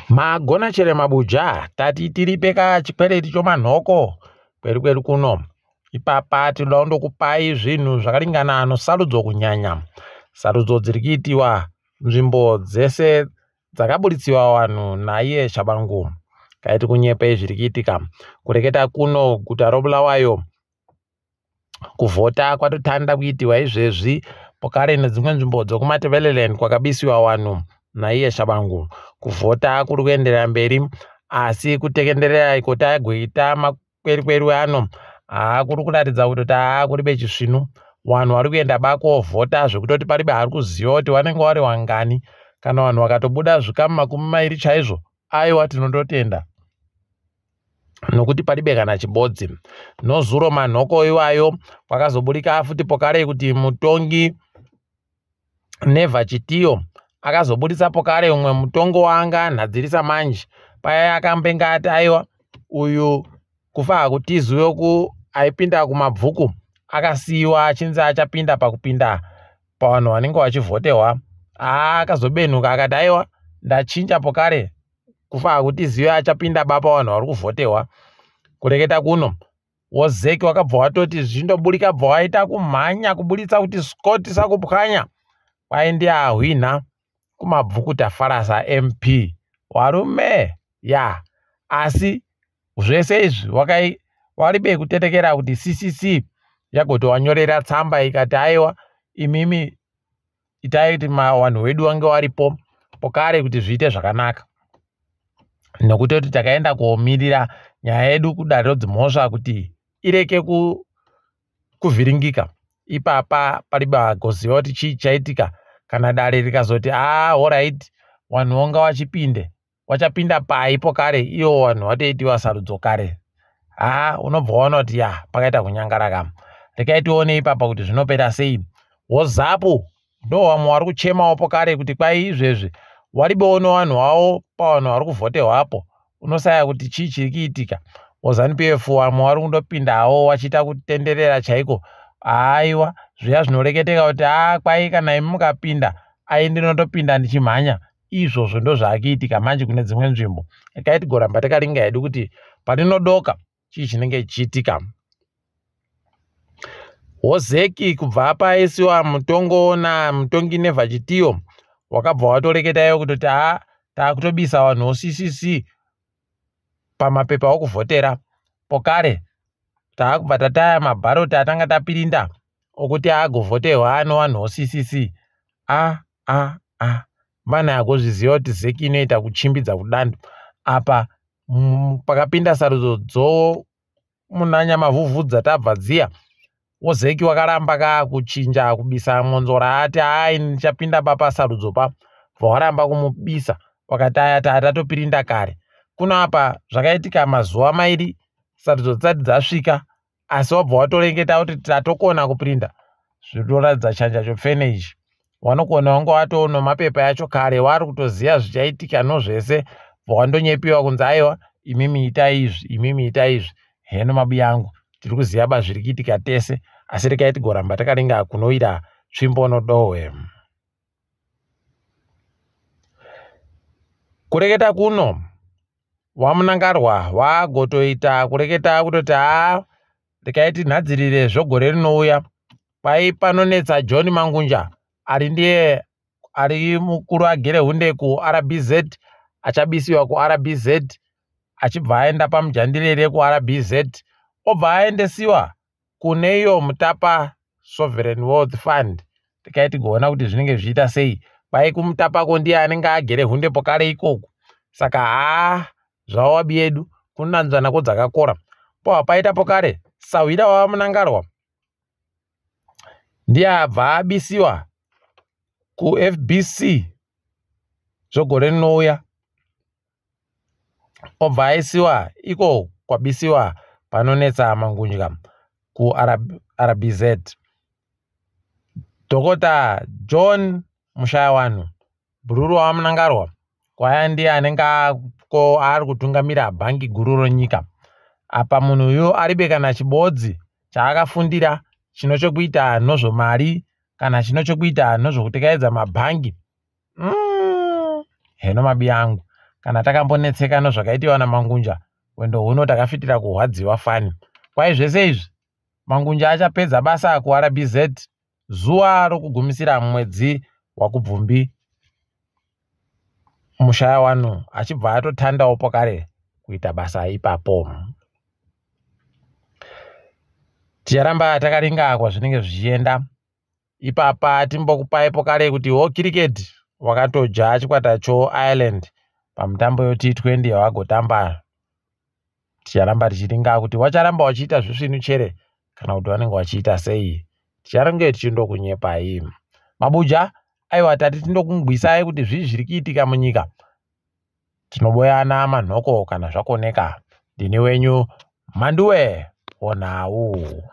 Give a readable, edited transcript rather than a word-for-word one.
Magona chere mabuja tati tiripeka chikwereti chomanhoko kwedu kuno. Ipapa tinoda kundokupai zvinhu zvakaringana nosarudzo kunyanya. Sarudzo dziri kuitiwa nzvimbo dzese dzakabuditsiwa vanhu naiye Shabangu. Kaiti kunyepe zviri kuitika. Kureketa kuno guta roBulawayo. Kuvhota kwatotanda kuitiwa izvezvi pokare nedzimwe nzvimbo dzokumativi kwakabisiwa vanhu naiye Shabangu. Kuvhota kuri kuenderera mberi asi kutekenderera iko tagoita makwerikweru ano kuri kuratidza kuti kuri bechisvinu. Vanhu vari kuenda bakovhota zvekutoti paribe hari kuziva kuti vanenge vari wangani. Kana vanhu vakatobuda zvikamu 20 chaizvo, aiwa tinondotenda nokuti paribe kana chibodzi. Nozuro manhoko iwayo kwakazoburika futi pokare kuti mutongi Nevha Chitiyo akazobudisa pokare umwe mutongo wanga nhadzirisa manje. Paya akambenga ati aiwa uyu kufa hakutiziwe aipinda kuMabvuku akasiyiwa achinzi achapinda pakupinda pavanhu vanenge vachivhotewa. Akazobenuka akati aiwa ndachinja pokare kufa hakutiziwe achapinda bapa vanhu vari kuvhotewa. Kureketa kuno noZEC wakabva watoti zvindoburika bva waita kumhanya kubuditsa kuti Scott Sakupwanya kwaindi ahwina kuMabvuku tafarasa MP warume ya. Asi zvese izvi waribe kutetekera kuti CCC yagotowanyorera tsamba ikati aiwa imimi itai kuti vanhu vedu vange varipo pokare kuti zviite zvakanaka. Nokuti kuti takaenda kuomirira nyaya yedu kudare rodzimhosva kuti ireke kuvhiringika. Ipapa paribe vagoziva kuti chii chaitika kana dare rikazoti alright vanhu vonga wachapinda pai pokare iwo vanhu vatoitiwa sarudzo kare. Unobva waona kuti pakaita kunyangaraka. Rekai tione ipapa kuti zvinopera sei. Wozapu ndo vamwe vari kuchemawo pokare kuti kwai izvezvi waribewo vanhu vavo pavanhu vari kuvhotewapo. Unosaya kuti chii chiri kuitika. WZANU-PF vamwe vari kundopindawo vachiita kutenderera chaiko. Aiwa zviya zvinoreketeka kuti kwai kana imi mukapinda ndinotopinda ndichimhanya. Izvozvo ndo zvaakuitika manje kune dzimwe nzvimbo. Rekai tigoramba takaringa hedu kuti patinodoka chii chinenge chichiitika. noZEC kubva paisiwa mutongo namutongi Nevha Chitiyo wakabva watoreketayo kutoti taakutobisa vanhu CCC pamapepa okuvhotera. Pokare taakubva tataya mabharoti atanga tapirinda okuti agovhoterwa vanhu CCC. Mane agozviziva kuti ZEC inoita kuchimbidza kudando. Apa pakapinda sarudzo munanya mavhuvhudza tabva dziya. noZEC wakaramba kuchinja kubisa monzora ati ndichapinda bapa sarudzo pa. Varamba kumubisa wakati tatopirinda kare. Kuno apa zvakaitika mazuva mairi sarudzo dzisati dzasvika asi wabva watorengeta kuti tatokona kupirinda. Zvinoratidza chanja chopfene ichi. Wanokona wanga watoona mapepa yacho kare wari kutoziva zvichaitika nozvese. Wandonyepiwa kunzi aiwa imimi itai izvi imimi itai izvi. Heno mabuya angu tiri kuziva zviri kuitika tese. Asi rekai tigoramba takaringa kunoira tsvimbo nodohwe. Kureketa kuno wamunangarwa wagotoita kureketa kutoti rekai tinhadzirire zvogore rinouya. Pai panonetsa John Mangunja ari mukuru agere hunde kuRBZ achabisiwa kuRBZ achibva aenda pamujandirere kuRBZ obva aendesiwa kune iyo Mutapa Sovereign Wealth Fund. Rekai tigoona kuti zvinenge zvichiita sei. Pai kumutapako ndiye anenge agere hunde pokare ikoko. Saka zvawabi yedu kunanzvana dzakakora. Paita pokare Sawira wamunangarwa ndiye abva abisiwa kuFBC zvogore rinouya. Obva aisiwa iko kwabisiwa panonetsa Mangunja kuRBZ. Dhokota John Mushaya Wanhu bhururu wamunangarwa kwaya ndiye anenge ari kutungamira bhangi guru ronyika. Apa munhu uyu aribe kana chibodzi chaakafundira chinochokuita nozvomari kana chinochokuita nozvokutekedza mabhangi. Heno mabuya angu kana takambonetsekano zvakaitiwa naMangunja wendo huno takafitira kuhwadziwa fani. Kwai zvese izvi Mangunja achapedza basa kuRBZ zuva rokugumisira mwedzi waKubvumbi mushaya Wanhu achibva atotandawo pokare kuita basa ipapo. Ticharamba takaringa kwazvinenge zvichienda. Ipapa timbokupai pokare kuti wo cricket wakatoja chikwata choIreland pamutambo weT20 yawagotamba. Ticharamba tichiringa kuti wacharamba wachiita zvisvinu chere kana kuti vanenge vachiita sei. Ticharange tichindokunyepai. Mabuja aiwa tati tindokungwisai kuti zviri kuitika munyika. Tinoboyana manhoko kana zvakoneka. Ndini wenyu Mhanduwe Wenhau.